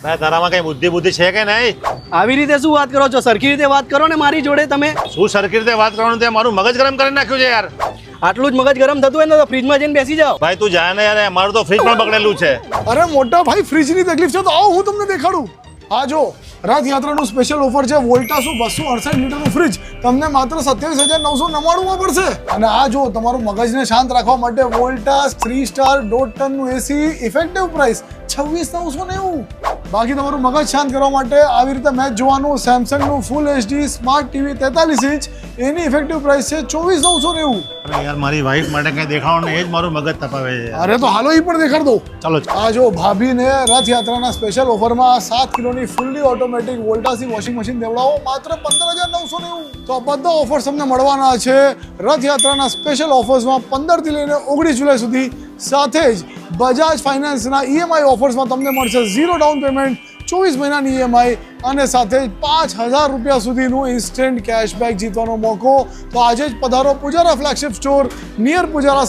ભાઈ તારામાં કઈ બુદ્ધિ છે કે નહીં? આવી રીતે શું વાત કરો છો? સરખી રીતે વાત કરો ને મારી જોડે તમે. શું સરખી રીતે વાત કરવાનું તે મારું મગજ ગરમ કરી નાખ્યું છે યાર. આટલું જ મગજ ગરમ થતું હોય ને તો ફ્રીજમાં જઈને બેસી જાઓ. ભાઈ તું જાય ને યાર, મારું તો ફ્રીજ પણ બગડેલું છે. અરે મોટા ભાઈ ફ્રીજની તકલીફ છે તો આવો હું તમને દેખાડું. આ જો રથયાત્રાનું સ્પેશિયલ ઓફર છે. વોલ્ટાસનું 268 લીટરનું ફ્રીજ તમને માત્ર 27,999 માં પડશે. અને આ જો તમારું મગજને શાંત રાખવા માટે વોલ્ટાસ 3 સ્ટાર દોઢ ટનનું એસી ઇફેક્ટિવ પ્રાઇસ 26,990. બાકી તમારું મગજ શાંત કરવા માટે આવી રીતે મેચ જોવાનું સેમસંગનું full HD smart TV 43 inch એની ઇફેક્ટિવ પ્રાઇસ છે 24,990. અરે યાર મારી વાઈફ માટે કઈ દેખાડો ને એ જ મારું મગજ તપાવે છે. અરે તો હાલો એ પણ દેખાડ દો. ચાલો આ જો ભાભીને રથયાત્રાના સ્પેશિયલ ઓફરમાં 7 કિલોની ફૂલ્લી ઓટોમેટિક વોલ્ટાસી વોશિંગ મશીન દેવડાવો માત્ર 15,990. તો આ બધા ઓફર્સ તમને મળવાના છે રથયાત્રાના સ્પેશિયલ ઓફર્સમાં 15 થી લઈને 19 જુલાઈ સુધી. સાથે જ બજાજ ફાઇનાન્સના ઈએમઆઈ ઓફર્સમાં તમને મળશે 0 ડાઉન પેમેન્ટ, 24 મહિનાની ઈએમઆઈ અને સાથે જ 5,000 રૂપિયા સુધીનું ઇન્સ્ટન્ટ કેશબેક જીતવાનો મોકો. તો આજે જ પધારો Pujara flagship store near Pujara